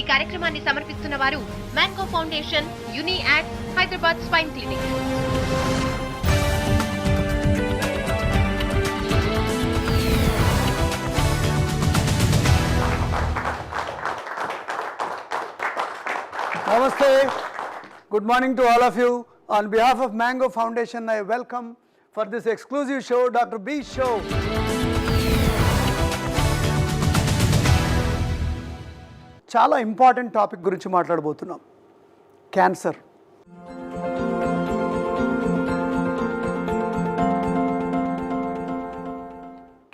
ఈ కార్యక్రమాన్ని సమర్పిస్తున్న వారు మ్యాంగో ఫౌండేషన్, యుని యాక్ట్, Hyderabad spine clinic. Namaste. Good morning to all of you. On behalf of Mango Foundation, I welcome for this exclusive show, Dr. B Show. చాలా important topic గురించి మాట్లాడబోతున్నాం, క్యాన్సర్.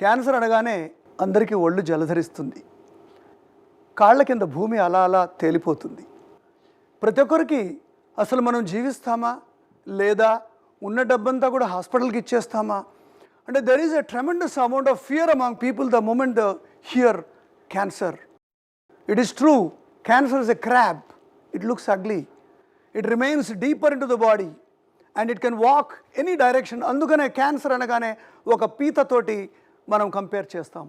క్యాన్సర్ అనగానే అందరికీ ఒళ్ళు జలధరిస్తుంది, కాళ్ళ కింద భూమి అలా అలా తేలిపోతుంది. ప్రతి ఒక్కరికి అసలు మనం జీవిస్తామా లేదా, ఉన్న డబ్బంతా కూడా హాస్పిటల్కి ఇచ్చేస్తామా అంటే there is a tremendous amount of fear among people the moment the hear cancer. It is true, cancer is a crab. It looks ugly, it remains deeper into the body and it can walk any direction. అందుకనే cancer అనగానే ఒక పీతతోటి మనం compare చేస్తాం.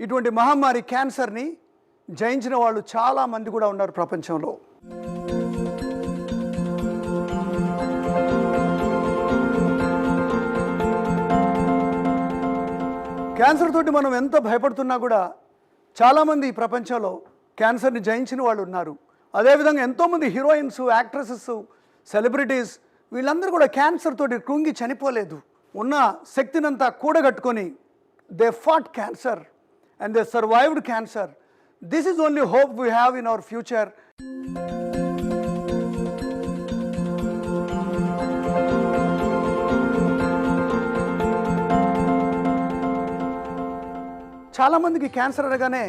ఇటువంటి మహమ్మారి క్యాన్సర్ని జయించిన వాళ్ళు చాలామంది కూడా ఉన్నారు ప్రపంచంలో. క్యాన్సర్ తోటి మనం ఎంత భయపడుతున్నా కూడా చాలామంది ఈ ప్రపంచంలో క్యాన్సర్ని జయించిన వాళ్ళు ఉన్నారు. అదేవిధంగా ఎంతోమంది హీరోయిన్స్, యాక్ట్రెసెస్, సెలబ్రిటీస్ వీళ్ళందరూ కూడా క్యాన్సర్ తోటి కృంగి చనిపోలేదు. ఉన్న శక్తినంతా కూడగట్టుకొని they fought cancer and they survived cancer. This is only hope we have in our future. చాలామందికి క్యాన్సర్ అనగానే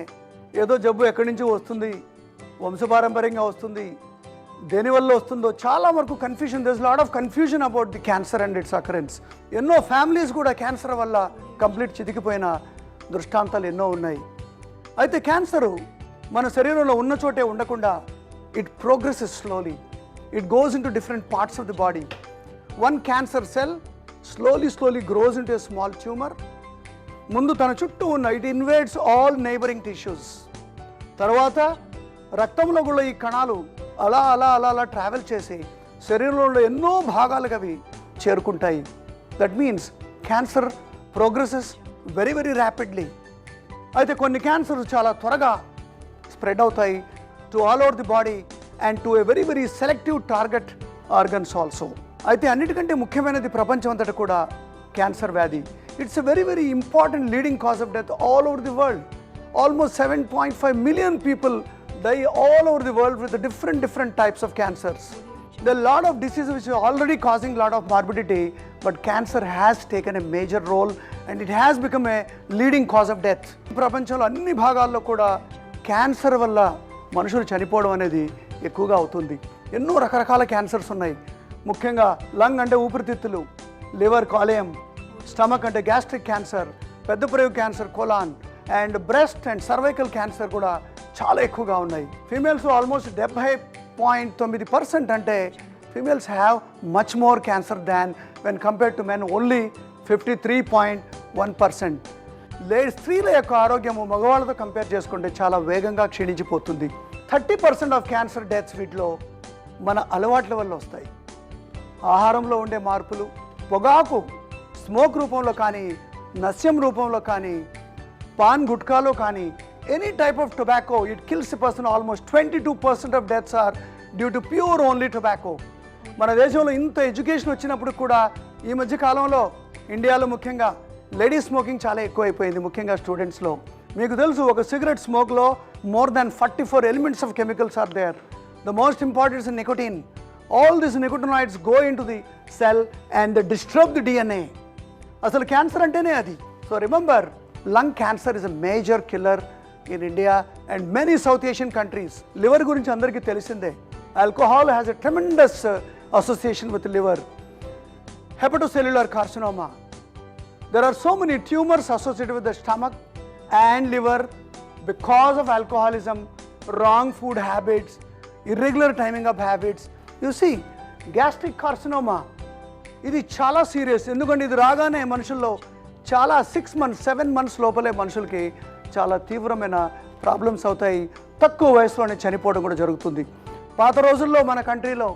ఏదో జబ్బు ఎక్కడి నుంచి వస్తుంది, వంశపారంపర్యంగా వస్తుంది, దేనివల్ల వస్తుందో చాలా వరకు confusion. There is lot of confusion about the cancer and it's occurrence. ఎన్నో ఫ్యామిలీస్ కూడా క్యాన్సర్ వల్ల కంప్లీట్ చితికిపోయిన దృష్టాంతాలు ఎన్నో ఉన్నాయి. అయితే క్యాన్సరు మన శరీరంలో ఉన్న చోటే ఉండకుండా it progresses slowly. It goes in to different parts of the body. One cancer cell slowly gross in to a small tumour. ముందు తన చుట్టూ ఉన్న it invades all neighbouring tissues. తర్వాత రక్తంలో కూడా ఈ కణాలు అలా అలా అలా అలా ట్రావెల్ చేసి శరీరంలో ఎన్నో భాగాలకు అవి చేరుకుంటాయి. That means cancer progresses very very rapidly. అయితే కొన్ని క్యాన్సర్ చాలా త్వరగా స్ప్రెడ్ అవుతాయి to all over the body and to a very very selective target organs also. అయితే అన్నిటికంటే ముఖ్యమైనది ప్రపంచం అంతటా కూడా క్యాన్సర్ వ్యాధి. It's a very very important leading cause of death all over the world. Almost 7.5 million people die all over the world with the different types of cancers. There are a lot of diseases which are already causing a lot of morbidity, but cancer has taken a major role and it has become a leading cause of death. ప్రపంచంలో అన్ని భాగాల్లో కూడా cancer వల్ల మనుషులు చనిపోవడం అనేది ఎక్కువగా అవుతుంది. ఎన్నో రకరకాల క్యాన్సర్స్ ఉన్నాయి. ముఖ్యంగా లంగ్ అంటే ఊపిరితిత్తులు, లివర్ కాలేయం, స్టమక్ అంటే గ్యాస్ట్రిక్ క్యాన్సర్, పెద్ద ప్రేగు cancer colon, and breast and cervical cancer కూడా చాలా ఎక్కువగా ఉన్నాయి. ఫీమేల్స్ ఆల్మోస్ట్ 70.9% అంటే females have much more cancer than when compared to men, only 53.1%. స్త్రీల యొక్క ఆరోగ్యము మగవాళ్ళతో కంపేర్ చేసుకుంటే చాలా వేగంగా క్షీణించిపోతుంది. 30% ఆఫ్ క్యాన్సర్ డెత్స్ వీటిలో మన అలవాట్ల వల్ల వస్తాయి. ఆహారంలో ఉండే మార్పులు, పొగాకు స్మోక్ రూపంలో కానీ, నస్యం రూపంలో కానీ, పాన్ గుట్కాలో కానీ, any type of tobacco it kills a person. Almost 22% of deaths are due to pure only tobacco. మన దేశంలో ఇంత ఎడ్యుకేషన్ వచ్చినప్పుడు కూడా ఈ మధ్య కాలంలో ఇండియాలో ముఖ్యంగా లేడీ స్మోకింగ్ చాలా ఎక్కువైపోయింది, ముఖ్యంగా స్టూడెంట్స్లో. మీకు తెలుసు, ఒక సిగరెట్ స్మోక్లో more than 44 elements of chemicals are there. The most important is nicotine. All these nicotinoids go into the cell and they disturb the DNA. అసలు క్యాన్సర్ అంటేనే అది. So remember, lung cancer is a major killer in India and many South Asian countries. Liver గురించి అందరికీ తెలిసిందే. Alcohol has a tremendous association with liver. Hepatocellular carcinoma. There are so many tumors associated with the stomach and liver because of alcoholism, wrong food habits, irregular timing of habits. You see, gastric carcinoma, ఇది చాలా serious. ఎందుకంటే ఇది రాగానే మనుషుల్లో చాలా 6 months 7 months లోపలే మనుషులకి చాలా తీవ్రమైన ప్రాబ్లమ్స్ అవుతాయి. తక్కువ వయసులోనే చనిపోవడం కూడా జరుగుతుంది. పాత రోజుల్లో మన కంట్రీలో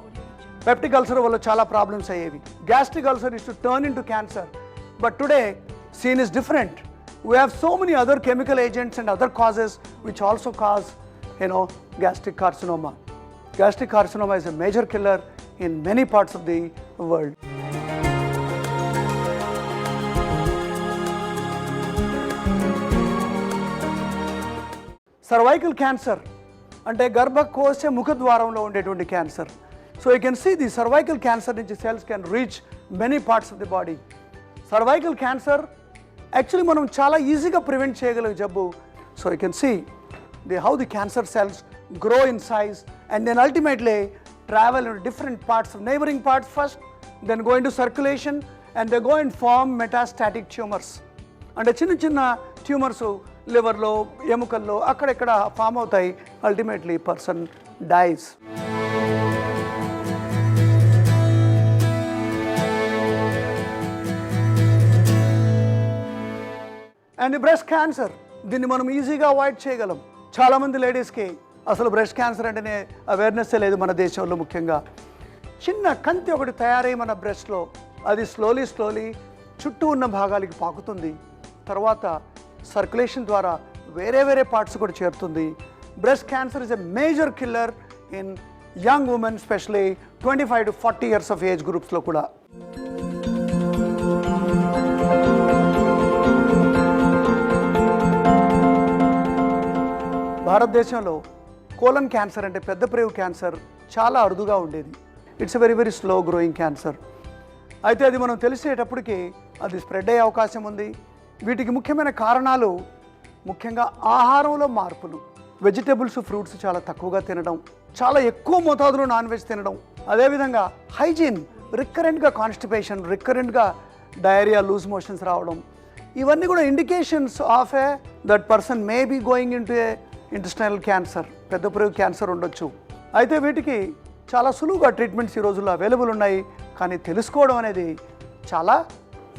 పెప్టిక్ అల్సర్ వల్ల చాలా ప్రాబ్లమ్స్ అయ్యేవి. Gastric ulcer is to turn in to cancer. But today scene is different. We have so many other chemical agents and other causes which also cause, gastric carcinoma. Gastric carcinoma is a major killer in many parts of the world. Cervical cancer అంటే గర్భకోశ ముఖద్వారంలో ఉండేటువంటి cancer. So you can see the cervical cancer cells can reach many parts of the body. Cervical cancer actually మనం చాలా ఈజీగా prevent చేయగలిగే జబ్బు. So you can see how the cancer cells grow in size and then ultimately travel into different parts of neighboring parts first, then go into circulation and they go and form metastatic tumors. అంటే చిన్న చిన్న tumours లివర్లో ఎముకల్లో అక్కడెక్కడ form అవుతాయి. Ultimately person dice. And breast cancer, దీన్ని మనం ఈజీగా avoid చేయగలం. చాలామంది లేడీస్కి అసలు బ్రెస్ట్ క్యాన్సర్ అంటేనే అవేర్నెస్ లేదు మన దేశంలో. ముఖ్యంగా చిన్న కంతి ఒకటి తయారై మన బ్రెస్ట్లో అది స్లోలీ చుట్టూ ఉన్న భాగాలకి పాకుతుంది. తర్వాత సర్క్యులేషన్ ద్వారా వేరే వేరే పార్ట్స్ కూడా చేరుతుంది. Breast cancer is a major killer in young women, specially 25 to 40 years of age గ్రూప్స్లో కూడా. భారతదేశంలో కోలన్ క్యాన్సర్ అంటే పెద్ద ప్రేగు క్యాన్సర్ చాలా అరుదుగా ఉండేది. It's a very slow growing cancer. అయితే అది మనం తెలిసేటప్పటికి అది స్ప్రెడ్ అయ్యే అవకాశం ఉంది. వీటికి ముఖ్యమైన కారణాలు ముఖ్యంగా ఆహారంలో మార్పులు, వెజిటేబుల్స్ ఫ్రూట్స్ చాలా తక్కువగా తినడం, చాలా ఎక్కువ మోతాదులో నాన్ వెజ్ తినడం, అదేవిధంగా హైజీన్, రికరెంట్గా కాన్స్టిపేషన్, రికరెంట్గా డయేరియా, లూజ్ మోషన్స్ రావడం, ఇవన్నీ కూడా indications of that person may be going in to intestinal cancer, పెద్ద ప్రేగు క్యాన్సర్ ఉండొచ్చు. అయితే వీటికి చాలా సులువుగా ట్రీట్మెంట్స్ ఈ రోజుల్లో అవైలబుల్ ఉన్నాయి. కానీ తెలుసుకోవడం అనేది చాలా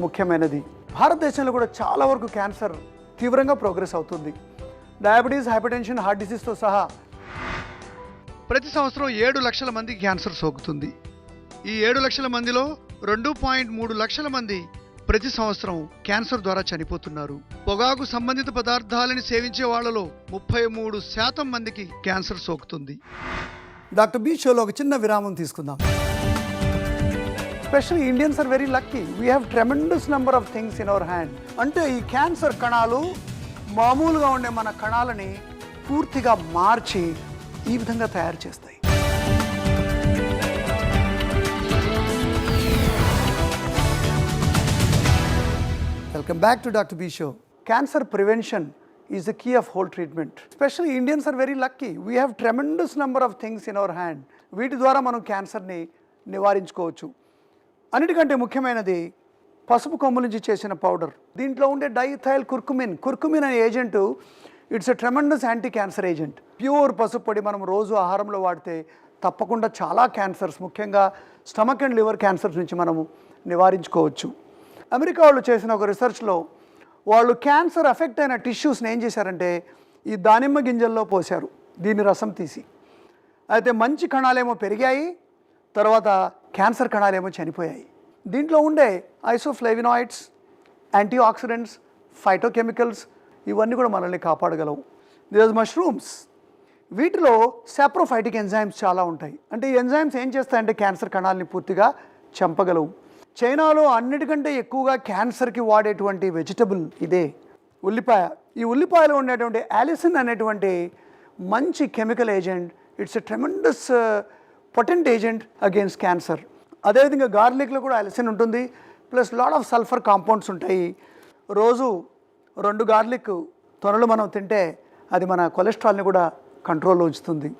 ముఖ్యమైనది. భారతదేశంలో కూడా చాలా వరకు క్యాన్సర్ తీవ్రంగా ప్రోగ్రెస్ అవుతుంది. డయాబెటీస్, హైపర్టెన్షన్, హార్ట్ డిసీజ్తో సహా ప్రతి సంవత్సరం 7 లక్షల మందికి క్యాన్సర్ సోకుతుంది. ఈ 7 లక్షల మందిలో 2.3 లక్షల మంది ప్రతి సంవత్సరం క్యాన్సర్ ద్వారా చనిపోతున్నారు. పొగాకు సంబంధిత పదార్థాలను సేవించే వాళ్లలో 33% మందికి క్యాన్సర్ సోకుతుంది. డాక్టర్ బి షోలో ఒక చిన్న విరామం తీసుకుందాం. Specially Indians are very lucky. We have tremendous number of things in our hand. అంటే ఈ క్యాన్సర్ కణాలు మామూలుగా ఉండే మన కణాలని పూర్తిగా మార్చి ఈ విధంగా తయారు చేస్తాయి. Welcome back to doctor B show. Cancer prevention is the key of whole treatment. Especially Indians are very lucky. We have tremendous number of things in our hand. వీటి ద్వారా మనం క్యాన్సర్ని నివారించుకోవచ్చు. అన్నిటికంటే ముఖ్యమైనది పసుపు కొమ్ము నుంచి చేసిన పౌడర్. దీంట్లో ఉండే డైథైల్ కుర్కుమిన్ అనే agent it's a tremendous anti cancer agent. Pure పసుపు పొడి మనం రోజు ఆహారంలో వాడితే తప్పకుండా చాలా క్యాన్సర్స్, ముఖ్యంగా స్టమక్ అండ్ లివర్ క్యాన్సర్స్ నుంచి మనము నివారించుకోవచ్చు. అమెరికా వాళ్ళు చేసిన ఒక రీసెర్చ్లో వాళ్ళు క్యాన్సర్ ఎఫెక్ట్ అయిన టిష్యూస్ని ఏం చేశారంటే ఈ దానిమ్మ గింజల్లో పోశారు దీని రసం తీసి. అయితే మంచి కణాలేమో పెరిగాయి, తర్వాత క్యాన్సర్ కణాలేమో చనిపోయాయి. దీంట్లో ఉండే ఐసోఫ్లేవినాయిడ్స్, యాంటీ ఆక్సిడెంట్స్, ఫైటోకెమికల్స్ ఇవన్నీ కూడా మనల్ని కాపాడగలవు. దిస్ మష్రూమ్స్, వీటిలో సాప్రోఫైటిక్ ఎంజైమ్స్ చాలా ఉంటాయి. అంటే ఈ ఎంజైమ్స్ ఏం చేస్తాయంటే క్యాన్సర్ కణాలని పూర్తిగా చంపగలవు. చైనాలో అన్నిటికంటే ఎక్కువగా క్యాన్సర్కి వాడేటువంటి వెజిటబుల్ ఇదే ఉల్లిపాయ. ఈ ఉల్లిపాయలో ఉండేటువంటి ఆలిసిన్ అనేటువంటి మంచి chemical agent. It's a tremendous potent agent against cancer. అదేవిధంగా గార్లిక్లో కూడా ఆలిసిన్ ఉంటుంది, plus lot of sulphur compounds ఉంటాయి. రోజు 2 గార్లిక్ తొనలు మనం తింటే అది మన కొలెస్ట్రాల్ని కూడా కంట్రోల్లో ఉంచుతుంది.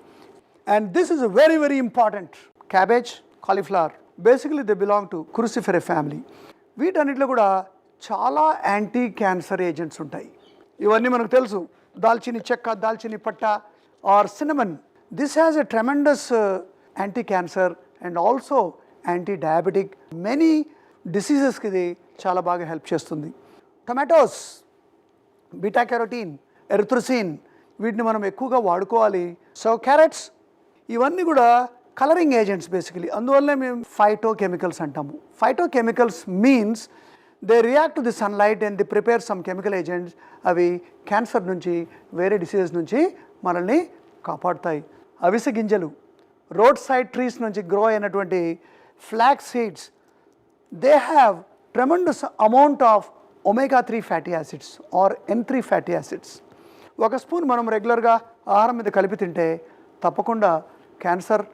And this is very important. Cabbage, cauliflower, basically they belong to cruciferae family. వీటన్నిటిలో కూడా చాలా యాంటీ క్యాన్సర్ ఏజెంట్స్ ఉంటాయి. ఇవన్నీ మనకు తెలుసు. దాల్చిని చెక్క, దాల్చిని పట్ట or cinnamon, this has a tremendous anti cancer and also anti diabetic. Many డిసీజెస్కి ఇది చాలా బాగా హెల్ప్ చేస్తుంది. టొమాటోస్, బీటా కెరోటీన్, ఎరిథ్రోసిన్ వీటిని మనం ఎక్కువగా వాడుకోవాలి. సో క్యారెట్స్ ఇవన్నీ కూడా కలరింగ్ ఏజెంట్స్ బేసికలీ, అందువల్లనే మేము ఫైటోకెమికల్స్ అంటాము. Phytochemicals means they react to the sunlight and the prepare some chemical agents. అవి క్యాన్సర్ నుంచి వేరే డిసీజెస్ నుంచి మనల్ని కాపాడుతాయి. అవిసె గింజలు, రోడ్ సైడ్ ట్రీస్ నుంచి గ్రో అయినటువంటి flax seeds, they have tremendous amount of omega-3 fatty acids or N3 fatty acids. ఒక స్పూన్ మనం రెగ్యులర్గా ఆహారం మీద కలిపి తింటే తప్పకుండా క్యాన్సర్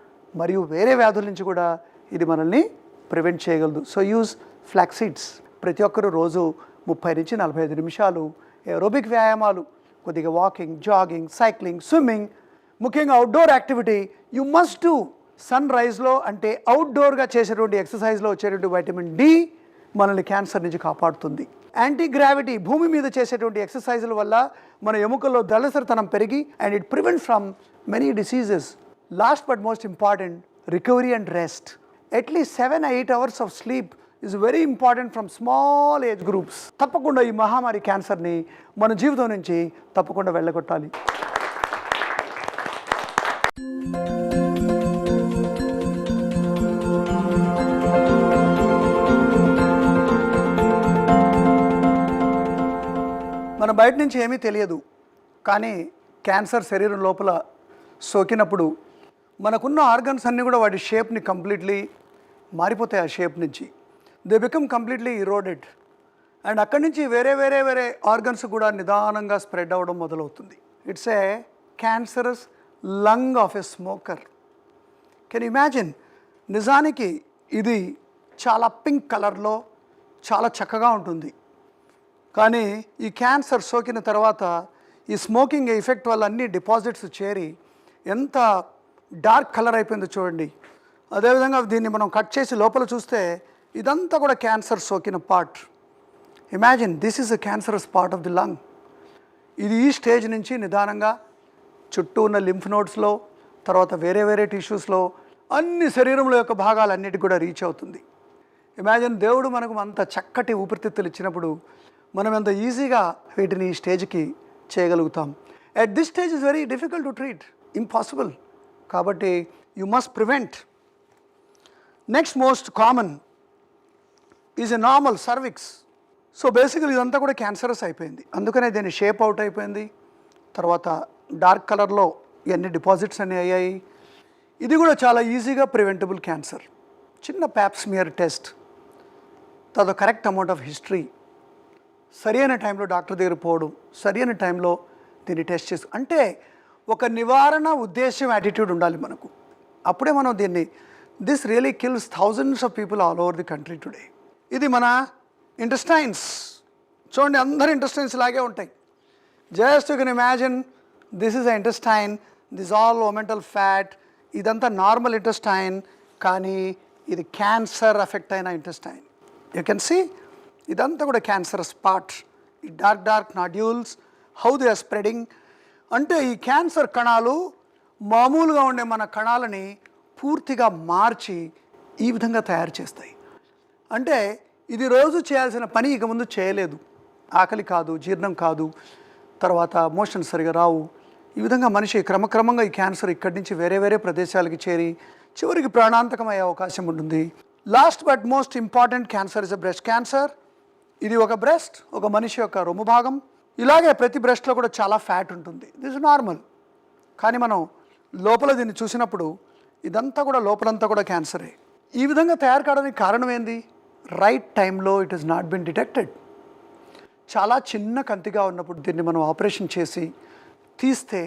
మరియు వేరే వ్యాధుల నుంచి కూడా ఇది మనల్ని ప్రివెంట్ చేయగలదు. So use flax seeds. ప్రతి ఒక్కరూ రోజు 30 నుంచి 45 నిమిషాలు ఏరోబిక్ వ్యాయామాలు, కొద్దిగా వాకింగ్, జాగింగ్, సైక్లింగ్, స్విమ్మింగ్, ముఖ్యంగా outdoor activity you must do. Sun రైజ్లో అంటే అవుట్డోర్గా చేసేటువంటి ఎక్సర్సైజ్లో వచ్చేటువంటి వైటమిన్ డి మనల్ని క్యాన్సర్ నుంచి కాపాడుతుంది. యాంటీ గ్రావిటీ, భూమి మీద చేసేటువంటి ఎక్సర్సైజుల వల్ల మన ఎముకల్లో దళసరితనం పెరిగి and it prevent from many diseases. Last but most important, recovery and rest. At least 7-8 hours of sleep is very important from small age groups. తప్పకుండా ఈ మహమ్మారి క్యాన్సర్ని మన జీవితం నుంచి తప్పకుండా వెళ్ళగొట్టాలి. మన బయట నుంచి ఏమీ తెలియదు, కానీ క్యాన్సర్ శరీరం లోపల సోకినప్పుడు మనకున్న ఆర్గన్స్ అన్నీ కూడా వాటి షేప్ని కంప్లీట్లీ మారిపోతాయి. ఆ షేప్ నుంచి దే బికమ్ కంప్లీట్లీ ఇరోడెడ్ అండ్ అక్కడి నుంచి వేరే వేరే వేరే ఆర్గన్స్ కూడా నిదానంగా స్ప్రెడ్ అవ్వడం మొదలవుతుంది. It's a cancerous lung of a smoker. Can imagine? నిజానికి ఇది చాలా పింక్ కలర్లో చాలా చక్కగా ఉంటుంది, కానీ ఈ క్యాన్సర్ సోకిన తర్వాత ఈ స్మోకింగ్ ఎఫెక్ట్ వల్ల అన్ని డిపాజిట్స్ చేరి ఎంత డార్క్ కలర్ అయిపోయిందో చూడండి. అదేవిధంగా దీన్ని మనం కట్ చేసి లోపల చూస్తే ఇదంతా కూడా క్యాన్సర్ సోకిన part. Imagine, this is a cancerous part of the lung. ఇది ఈ స్టేజ్ నుంచి నిదానంగా చుట్టూ ఉన్న లింఫ్ నోడ్స్లో, తర్వాత వేరే వేరే టిష్యూస్లో, అన్ని శరీరంలో యొక్క భాగాలన్నిటికి కూడా రీచ్ అవుతుంది. ఇమాజిన్, దేవుడు మనకు అంత చక్కటి ఊపిరితిత్తులు ఇచ్చినప్పుడు మనం ఎంత ఈజీగా వీటిని ఈ స్టేజ్కి చేయగలుగుతాం. At this stage is very difficult to treat, impossible. కాబట్టి you must prevent. Next most common is a normal cervix. So basically ఇదంతా కూడా క్యాన్సరస్ అయిపోయింది, అందుకనే దీని షేప్ అవుట్ అయిపోయింది. తర్వాత డార్క్ కలర్లో ఇవన్నీ డిపాజిట్స్ అన్నీ అయ్యాయి. ఇది కూడా చాలా ఈజీగా ప్రివెంటబుల్ క్యాన్సర్. చిన్న ప్యాప్స్మియర్ టెస్ట్, తర్వాత కరెక్ట్ అమౌంట్ ఆఫ్ హిస్టరీ, సరైన టైంలో డాక్టర్ దగ్గర పోవడం, సరైన టైంలో దీన్ని టెస్ట్ చేసి, అంటే ఒక నివారణ ఉద్దేశం యాటిట్యూడ్ ఉండాలి మనకు. అప్పుడే మనం దీన్ని, this really kills thousands of people all over the country today. ఇది మన ఇంటెస్టైన్స్ చూడండి, అందరు ఇంటెస్టైన్స్ లాగే ఉంటాయి. Just you can imagine, this is a intestine, this all omental fat. ఇదంతా నార్మల్ ఇంటెస్టైన్, కానీ ఇది క్యాన్సర్ ఎఫెక్ట్ అయిన ఇంటెస్టైన్. యూ కెన్ సీ ఇదంతా కూడా క్యాన్సరస్ పార్ట్. ఈ dark nodules, how they are spreading. అంటే ఈ క్యాన్సర్ కణాలు మామూలుగా ఉండే మన కణాలని పూర్తిగా మార్చి ఈ విధంగా తయారు చేస్తాయి. అంటే ఇది రోజు చేయాల్సిన పని ఇక ముందు చేయలేదు. ఆకలి కాదు, జీర్ణం కాదు, తర్వాత మోషన్ సరిగా రావు. ఈ విధంగా మనిషి క్రమక్రమంగా ఈ క్యాన్సర్ ఇక్కడి నుంచి వేరే వేరే ప్రదేశాలకి చేరి చివరికి ప్రాణాంతకం అయ్యే అవకాశం ఉంటుంది. Last but most important cancer is a breast cancer. ఇది ఒక బ్రెస్ట్, ఒక మనిషి యొక్క రొమ్ము భాగం. ఇలాగే ప్రతి బ్రెస్ట్లో కూడా చాలా ఫ్యాట్ ఉంటుంది. This is normal. కానీ మనం లోపల దీన్ని చూసినప్పుడు ఇదంతా కూడా లోపలంతా కూడా క్యాన్సరే. ఈ విధంగా తయారు కావడానికి కారణం ఏంది? రైట్ టైంలో it is not been detected. చాలా చిన్న కంతిగా ఉన్నప్పుడు దీన్ని మనం ఆపరేషన్ చేసి తీస్తే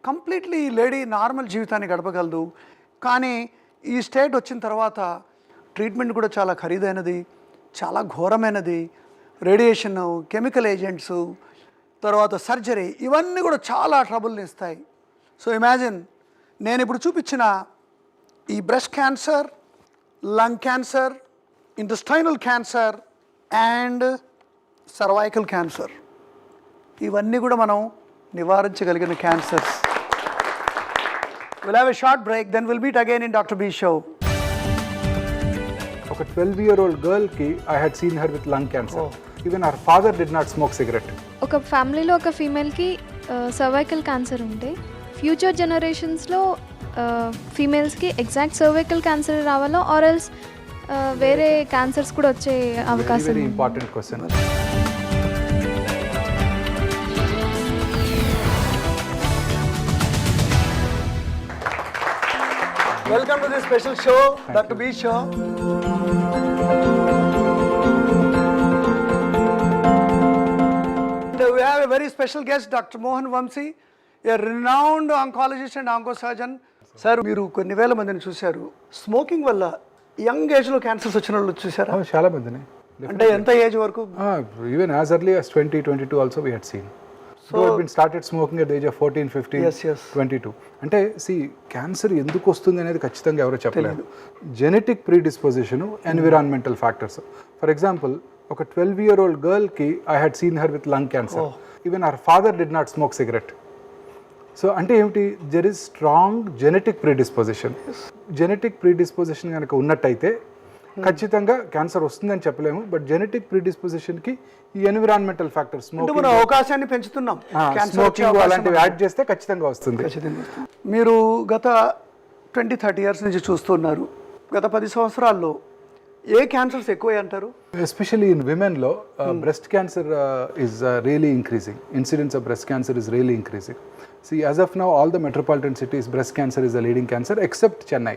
కంప్లీట్లీ ఈ లేడీ నార్మల్ జీవితాన్ని గడపగలదు. కానీ ఈ స్టేట్ వచ్చిన తర్వాత ట్రీట్మెంట్ కూడా చాలా ఖరీదైనది, చాలా ఘోరమైనది. రేడియేషన్, కెమికల్ ఏజెంట్స్, తర్వాత సర్జరీ, ఇవన్నీ కూడా చాలా ట్రబుల్ని ఇస్తాయి. సో ఇమాజిన్, నేను ఇప్పుడు చూపించిన ఈ breast cancer, lung cancer, intestinal cancer and cervical cancer, ఇవన్నీ కూడా మనం నివారించగలిగిన cancers. We'll have a short break, then we'll meet again in Dr. B show. ఒక 12-year-old girl కి I had seen her with lung cancer. Even her father did not smoke cigarette. ఒక ఫ్యామిలీలో ఒక ఫీమేల్కి cervical cancer ఉంటే future జనరేషన్స్లో ఫీమేల్స్కి exact cervical cancer రావాలో ఆర్ ఎల్స్ వేరే క్యాన్సర్స్ కూడా వచ్చే అవకాశం వెరీ ఉంది. Important question. Welcome to the special show, doctor B show. We have a very special guest, Dr. Mohan Vamsi, a renowned oncologist and oncosurgeon. Sir మీరు కొన్ని వేల మందిని చూశారు. స్మోకింగ్ వల్ల యంగ్ ఏజ్లో క్యాన్సర్స్ వచ్చిన వాళ్ళు చూసారా? చాలా మందిని. అంటే ఎంత ఏజ్ వరకు? Even as early as 20, 22 also we had seen. So had been started smoking at the age of 14, 15, Yes. 22. అంటే క్యాన్సర్ ఎందుకు వస్తుంది అనేది ఖచ్చితంగా ఎవరో చెప్పలేదు. Genetic predisposition, environmental factors. For example, ఒక 12-year-old గర్ల్కి I had seen her with lung cancer. Even her father did not smoke cigarette. So అంటే ఏమిటి? There is strong genetic predisposition. Genetic predisposition కనుక ఉన్నట్టయితే ఖచ్చితంగా క్యాన్సర్ వస్తుందని చెప్పలేము. బట్ జెనెటిక్ ప్రీడిస్పోజిషన్కి ఈ ఎన్విరాన్మెంటల్ ఫ్యాక్టర్స్, మన అవకాశాన్ని పెంచుతున్నాం. స్మోకింగ్ అలాంటివి యాడ్ చేస్తే ఖచ్చితంగా వస్తుంది. మీరు గత 20-30 years నుంచి చూస్తున్నారు. గత 10 సంవత్సరాల్లో ఏ క్యాన్సర్స్ ఎక్కువ అంటారు? ఎస్పెషల్లీ ఇన్ విమెన్లో breast cancer is really increasing. Incidence of breast cancer is really increasing. As of now all the metropolitan cities breast cancer is the leading cancer except Chennai.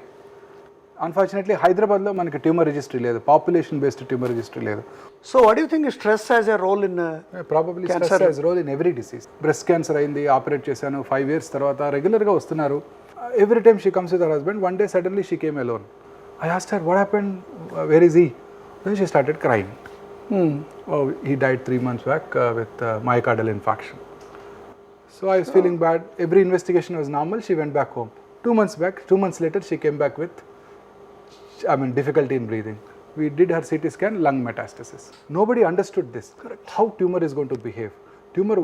Unfortunately హైదరాబాద్లో మనకి tumour registry లేదు, population based tumour registry లేదు. So what you think stress has a role in? Probably stress has role in every disease. Breast cancer అయింది, operate చేశాను, 5 years తర్వాత రెగ్యులర్గా వస్తున్నారు. Every time she comes with her husband. One day suddenly she came alone. I asked her, what happened? Where is he? Then she started crying. Oh, he died 3 months back with myocardial infarction. So I was feeling bad. Every investigation was normal. She went back home. 2 months later, she came back with, difficulty in breathing. We did her CT scan, lung metastasis. Nobody understood this. Correct. How tumor is going to behave. Tumor